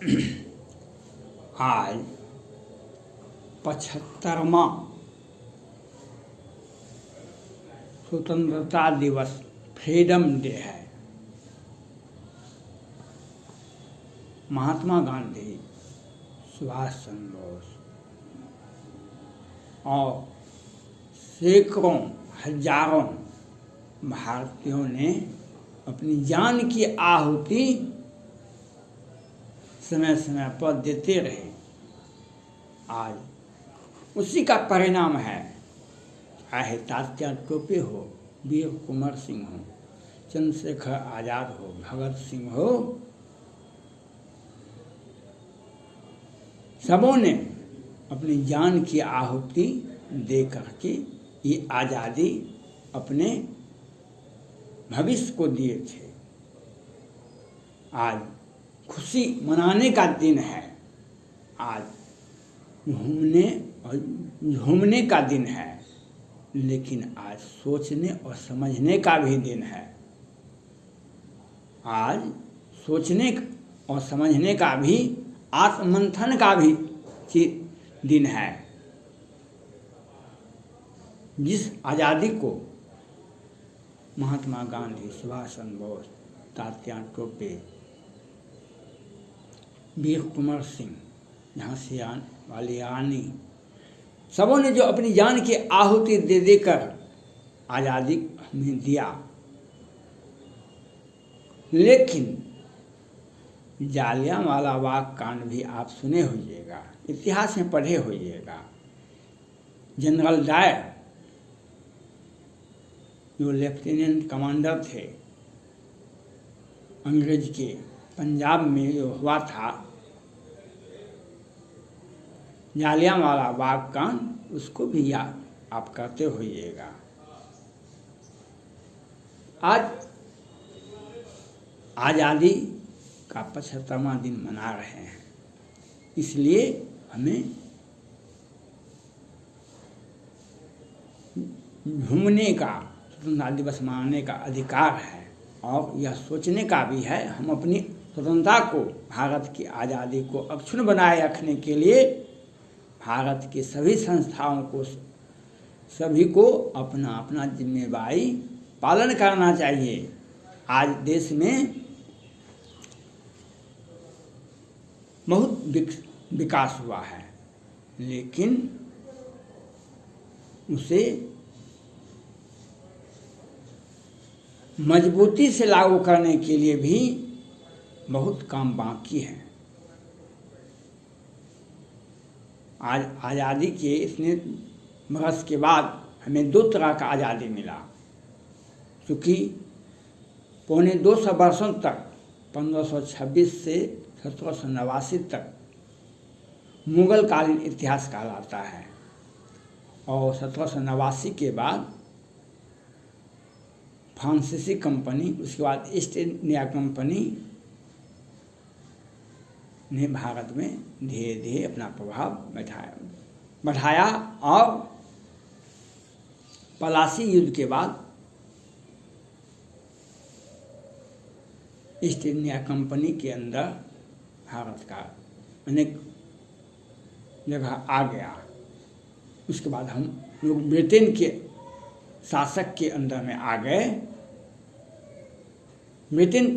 आज 75वां स्वतंत्रता दिवस फ्रीडम डे है। महात्मा गांधी, सुभाष चंद्र बोस और सैकड़ों हजारों भारतीयों ने अपनी जान की आहुति समय समय पर देते रहे। आज उसी का परिणाम है, चाहे तात्या टोपे हो, वीर कुंवर सिंह हो, चंद्रशेखर आज़ाद हो, भगत सिंह हो, सबों ने अपनी जान की आहुति दे करके ये आज़ादी अपने भविष्य को दिए थे। आज खुशी मनाने का दिन है, आज झूमने का दिन है, लेकिन आज सोचने और समझने का भी दिन है। आज सोचने और समझने का भी, आत्ममंथन का भी दिन है। जिस आज़ादी को महात्मा गांधी, सुभाष चंद्र बोस, तात्या टोपे, वीर कुंवर सिंह, झांसी वाली रानी, सबों ने जो अपनी जान की आहुति दे देकर आज़ादी हमें दिया, लेकिन जालियांवाला बाग कांड भी आप सुने होइएगा, इतिहास में पढ़े होइएगा। जनरल डायर जो लेफ्टिनेंट कमांडर थे अंग्रेज के, पंजाब में जो हुआ था जालियांवाला बाग कांड, उसको भी याद आप करते होइएगा। आज आज़ादी का 75वां दिन मना रहे हैं, इसलिए हमें झूमने का, स्वतंत्रता दिवस मनाने का अधिकार है और यह सोचने का भी है। हम अपनी स्वतंत्रता को, भारत की आज़ादी को अक्षुण्ण बनाए रखने के लिए भारत की सभी संस्थाओं को, सभी को अपना अपना जिम्मेवारी पालन करना चाहिए। आज देश में बहुत विकास हुआ है, लेकिन उसे मजबूती से लागू करने के लिए भी बहुत काम बाकी है। आज आज़ादी के इतने बरस के बाद हमें दो तरह का आज़ादी मिला, क्योंकि पौने 200 वर्षों तक, 1526 से 1789 तक मुगल कालीन इतिहास कहलाता है, और 1789 के बाद फ्रांसीसी कंपनी, उसके बाद ईस्ट इंडिया कंपनी ने भारत में धीरे धीरे अपना प्रभाव बढ़ाया और पलासी युद्ध के बाद ईस्ट इंडिया कंपनी के अंदर भारत का अनेक जगह आ गया। उसके बाद हम लोग ब्रिटेन के शासक के अंदर में आ गए। ब्रिटेन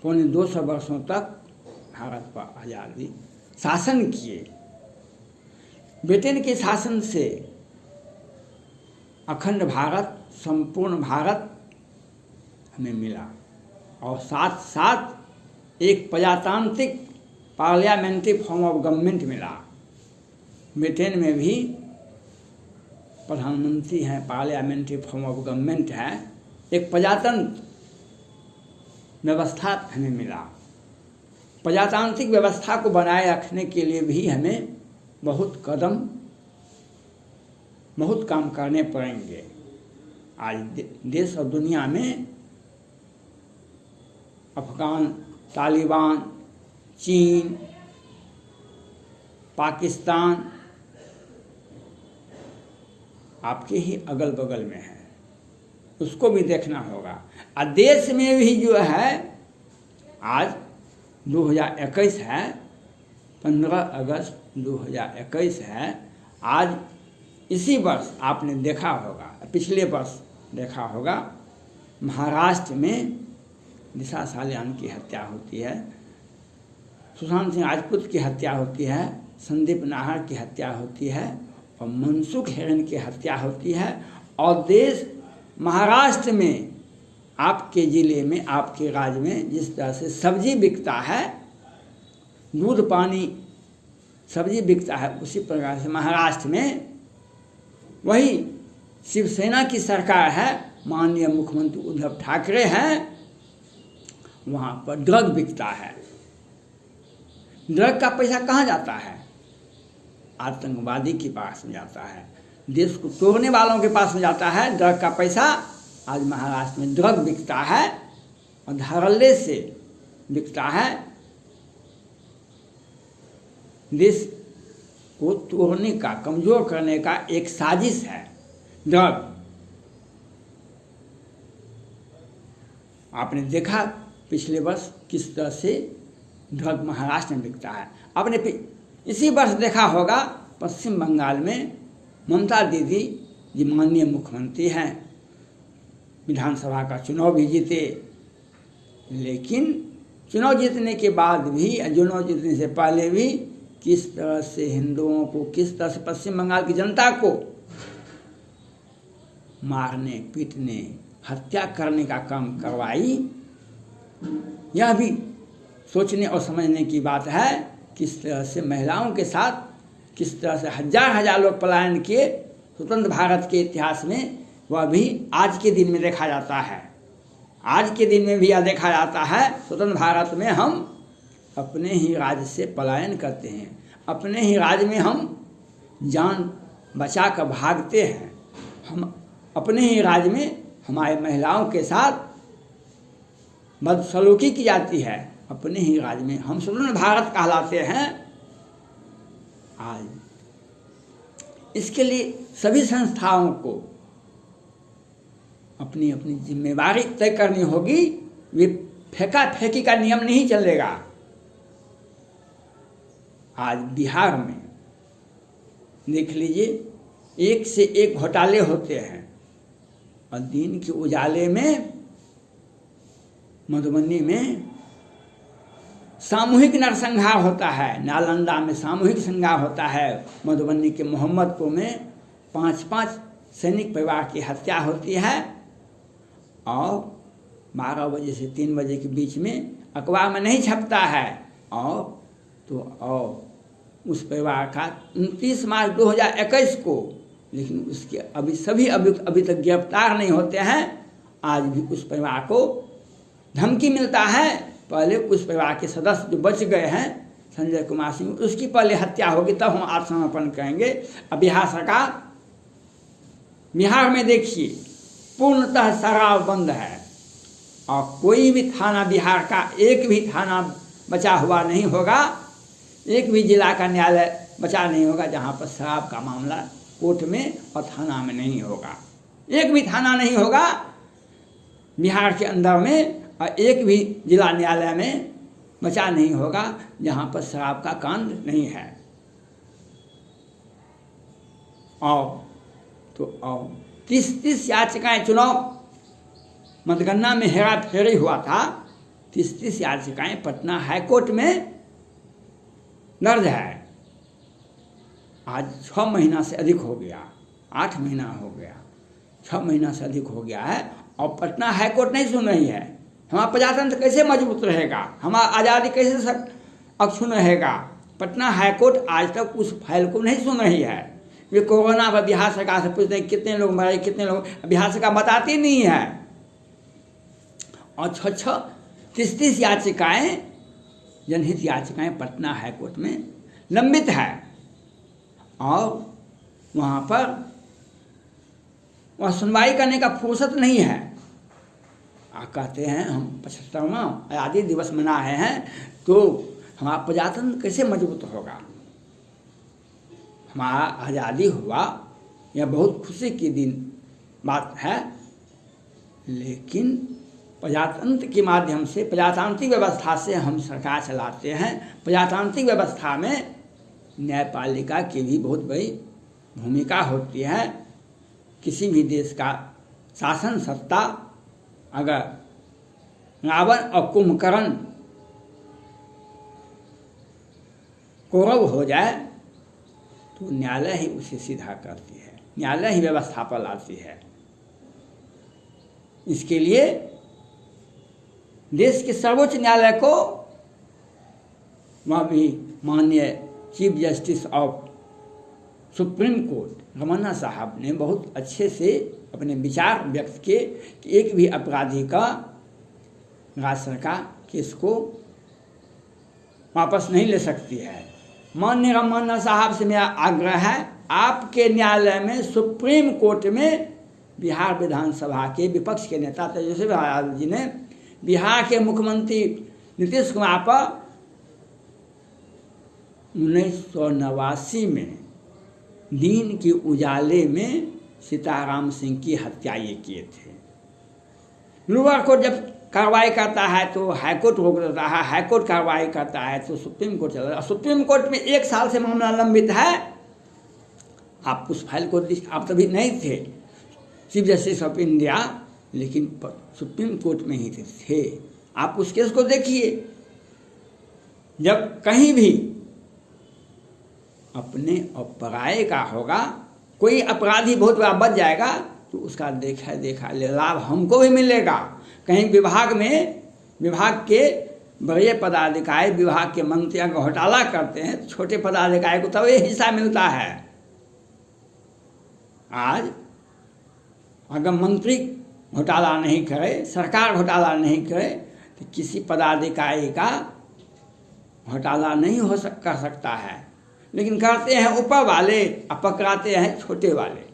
पौने 200 वर्षों तक भारत पर आज़ादी शासन किए। ब्रिटेन के शासन से अखंड भारत, संपूर्ण भारत हमें मिला, और साथ साथ एक प्रजातांत्रिक पार्लियामेंट्री फॉर्म ऑफ गवर्नमेंट मिला। ब्रिटेन में भी प्रधानमंत्री हैं, पार्लियामेंट्री फॉर्म ऑफ गवर्नमेंट है, एक प्रजातंत्र व्यवस्था हमें मिला। प्रजातांत्रिक व्यवस्था को बनाए रखने के लिए भी हमें बहुत काम करने पड़ेंगे। आज देश और दुनिया में अफगान, तालिबान, चीन, पाकिस्तान आपके ही अगल बगल में है, उसको भी देखना होगा। और देश में भी जो है आज 2021 है, 15 अगस्त 2021 है। आज इसी वर्ष आपने देखा होगा, पिछले वर्ष देखा होगा, महाराष्ट्र में दिशा सालियान की हत्या होती है, सुशांत सिंह राजपूत की हत्या होती है, संदीप नाहर की हत्या होती है और मनसुख हिरेन की हत्या होती है। और देश महाराष्ट्र में, आपके ज़िले में, आपके राज्य में जिस तरह से सब्जी बिकता है, दूध पानी सब्जी बिकता है, उसी प्रकार से महाराष्ट्र में वही शिवसेना की सरकार है, माननीय मुख्यमंत्री उद्धव ठाकरे हैं, वहाँ पर ड्रग बिकता है। ड्रग का पैसा कहाँ जाता है? आतंकवादी के पास में जाता है, देश को तोड़ने वालों के पास में जाता है ड्रग का पैसा। आज महाराष्ट्र में ड्रग बिकता है और धड़ल्ले से बिकता है। देश को तोड़ने का, कमज़ोर करने का एक साजिश है ड्रग। आपने देखा पिछले वर्ष किस तरह से ड्रग महाराष्ट्र में बिकता है। आपने इसी वर्ष देखा होगा पश्चिम बंगाल में ममता दीदी जी माननीय मुख्यमंत्री हैं, विधानसभा का चुनाव भी जीते, लेकिन चुनाव जीतने के बाद भी, चुनाव जीतने से पहले भी किस तरह से हिंदुओं को, किस तरह से पश्चिम बंगाल की जनता को मारने, पीटने, हत्या करने का काम करवाई। यह भी सोचने और समझने की बात है किस तरह से महिलाओं के साथ, किस तरह से हजार हजार लोग पलायन किए स्वतंत्र भारत के इतिहास में, वह भी आज के दिन में देखा जाता है। आज के दिन में भी यह देखा जाता है, स्वतंत्र भारत में हम अपने ही राज्य से पलायन करते हैं, अपने ही राज्य में हम जान बचा कर भागते हैं। हम अपने ही राज्य में हमारे महिलाओं के साथ बदसलूकी की जाती है, अपने ही राज्य में हम स्वतंत्र भारत कहलाते हैं। आज इसके लिए सभी संस्थाओं को अपनी अपनी जिम्मेदारी तय करनी होगी। वे फेंका फेंकी का नियम नहीं चलेगा। आज बिहार में देख लीजिए, एक से एक घोटाले होते हैं और दिन के उजाले में मधुबनी में सामूहिक नरसंहार होता है, नालंदा में सामूहिक संहार होता है, मधुबनी के मोहम्मदपुर में 5-5 सैनिक परिवार की हत्या होती है और 12 बजे से 3 बजे के बीच में अखबार में नहीं छपता है। और उस परिवार का 29 मार्च 2021 को, लेकिन उसके अभी सभी अभी तक गिरफ्तार नहीं होते हैं। आज भी उस परिवार को धमकी मिलता है, पहले उस परिवार के सदस्य जो बच गए हैं, संजय कुमार सिंह, उसकी पहले हत्या होगी तब हम आत्मसमर्पण करेंगे। अब बिहार सरकार, बिहार में देखिए पूर्णतः शराब बंद है और कोई भी थाना, बिहार का एक भी थाना बचा हुआ नहीं होगा, एक भी जिला का न्यायालय बचा नहीं होगा जहाँ पर शराब का मामला कोर्ट में और थाना में नहीं होगा। एक भी थाना नहीं होगा बिहार के अंदर में और एक भी जिला न्यायालय में बचा नहीं होगा जहाँ पर शराब का कांड नहीं है। और 30 याचिकाएं, चुनाव मतगणना में हेरा फेरी हुआ था, 30 याचिकाएं पटना हाईकोर्ट में दर्ज है। आज 6 महीना से अधिक हो गया, 8 महीना हो गया, 6 महीना से अधिक हो गया है और पटना हाईकोर्ट नहीं सुन रही है। हमारा प्रजातंत्र कैसे मजबूत रहेगा, हमारा आज़ादी कैसे सब अक्षुण्ण रहेगा? पटना हाईकोर्ट आज तक उस फाइल को नहीं सुन रही है। वे कोरोना पर बिहार सरकार से पूछते हैं कितने लोग मरे, कितने लोग, बिहार सरकार बताती नहीं है। और 30 याचिकाएं, जनहित याचिकाएं पटना हाईकोर्ट में लंबित है और वहाँ पर सुनवाई करने का फुर्सत नहीं है। कहते हैं हम 75वां आज़ादी दिवस मना रहे हैं, तो हमारा प्रजातंत्र कैसे मजबूत होगा? हमारा आज़ादी हुआ, यह बहुत खुशी की दिन बात है, लेकिन प्रजातंत्र के माध्यम से, प्रजातांत्रिक व्यवस्था से हम सरकार चलाते हैं। प्रजातांत्रिक व्यवस्था में न्यायपालिका की भी बहुत बड़ी भूमिका होती है। किसी भी देश का शासन सत्ता अगर रावण और कुंभकर्ण कौरव हो जाए तो न्यायालय ही उसे सीधा करती है, न्यायालय ही व्यवस्था पर लाती है। इसके लिए देश के सर्वोच्च न्यायालय को वह भी माननीय chief justice of supreme court Ramana साहब ने बहुत अच्छे से अपने विचार व्यक्त किए कि एक भी अपराधी का राज्य सरकार केस को वापस नहीं ले सकती है। माननीय रमन्ना साहब से मेरा आग्रह है, आपके न्यायालय में, सुप्रीम कोर्ट में बिहार विधानसभा के विपक्ष के नेता तेजस्वी यादव जी ने बिहार के मुख्यमंत्री नीतीश कुमार पर 1989 में दिन के उजाले में सीताराम सिंह की हत्या ये किए थे। लोअर कोर्ट जब कार्रवाई करता है तो हाईकोर्ट रोक देता है, हाईकोर्ट कार्रवाई करता है तो सुप्रीम कोर्ट चला। सुप्रीम कोर्ट में 1 साल से मामला लंबित है। आप उस फाइल को, आप तभी नहीं थे चीफ जस्टिस ऑफ इंडिया, लेकिन सुप्रीम कोर्ट में ही थे। आप उस केस को देखिए। जब कहीं भी अपने और पराये का होगा, कोई अपराधी बहुत बड़ा बच जाएगा तो उसका देखा लाभ हमको भी मिलेगा। कहीं विभाग के बड़े पदाधिकारी, विभाग के मंत्री अगर घोटाला करते हैं तो छोटे पदाधिकारी को तब ये हिस्सा मिलता है। आज अगर मंत्री घोटाला नहीं करे, सरकार घोटाला नहीं करे तो किसी पदाधिकारी का घोटाला नहीं कर सकता है। लेकिन करते हैं ऊपर वाले और पकड़ाते हैं छोटे वाले।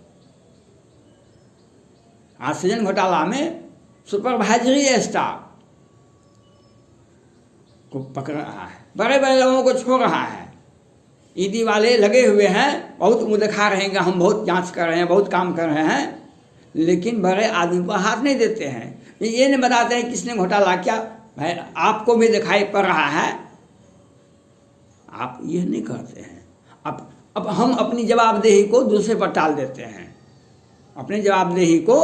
आज सृजन घोटाला में सुपरवाइजरी स्टाफ को पकड़ रहा है, बड़े बड़े लोगों को छोड़ रहा है। ईडी वाले लगे हुए हैं, बहुत मुँह दिखा रहे हैं कि हम बहुत जांच कर रहे हैं, बहुत काम कर रहे हैं, लेकिन बड़े आदमी पर हाथ नहीं देते हैं। ये नहीं बताते हैं किसने घोटाला किया। भाई आपको भी दिखाई पड़ रहा है, आप ये नहीं करते हैं। अब हम अपनी जवाबदेही को दूसरे पर टाल देते हैं, अपनी जवाबदेही को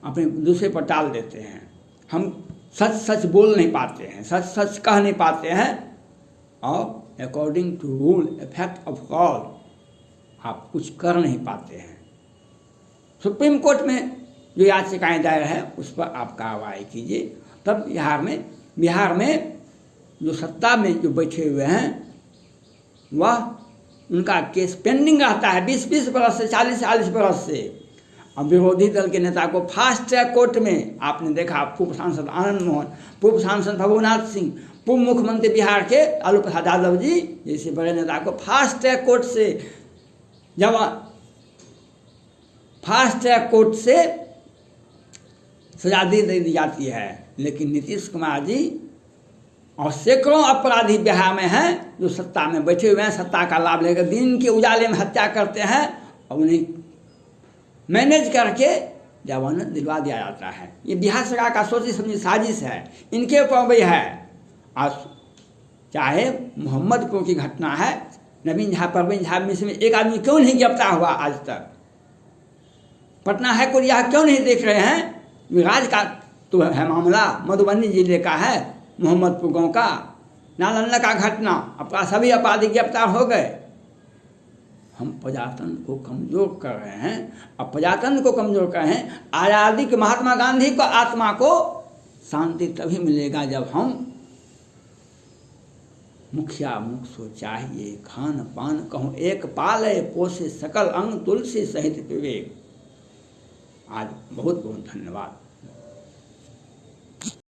अपने दूसरे पर टाल देते हैं। हम सच बोल नहीं पाते हैं, सच कह नहीं पाते हैं, और according to rule effect of law आप कुछ कर नहीं पाते हैं। सुप्रीम कोर्ट में जो याचिकाएं दायर है उस पर आप कार्रवाई कीजिए। तब बिहार में जो सत्ता में जो बैठे हुए हैं वह उनका केस पेंडिंग रहता है 20-20 बरस से, 40-40 बरस से। अब विरोधी दल के नेता को फास्ट ट्रैक कोर्ट में, आपने देखा पूर्व सांसद आनंद मोहन, पूर्व सांसद प्रभुनाथ सिंह, पूर्व मुख्यमंत्री बिहार के लालू प्रसाद यादव जी जैसे बड़े नेता को फास्ट ट्रैक कोर्ट से, जब फास्ट ट्रैक कोर्ट से सजा दे दी जाती है। लेकिन नीतीश कुमार जी और सैकड़ों अपराधी बिहार में हैं जो सत्ता में बैठे हुए हैं, सत्ता का लाभ लेकर दिन के उजाले में हत्या करते हैं और उन्हें मैनेज करके जमानत दिलवा दिया जाता है। ये बिहार सरकार का सोची समझी साजिश है, इनके ऊपर भी है। आज चाहे मोहम्मदपुर की घटना है, नवीन झा, परवीन झा में से एक आदमी क्यों नहीं गिरफ्तार हुआ आज तक? पटना हाई कोर्ट यह क्यों नहीं देख रहे हैं? विराज का तो है मामला, मधुबनी जिले का है, मोहम्मदपुर गांव का, नालंदा का घटना, अपना सभी अपराधी गिरफ्तार हो गए। हम प्रजातंत्र को कमजोर कर रहे हैं। अब प्रजातंत्र को कमजोर कर रहे हैं। आज़ादी के महात्मा गांधी को आत्मा को शांति तभी मिलेगा जब हम मुखिया मुख सो चाहिए, खान पान कहूँ एक पाले, पोसे सकल अंग, तुलसी सहित विवेक। आज बहुत बहुत धन्यवाद।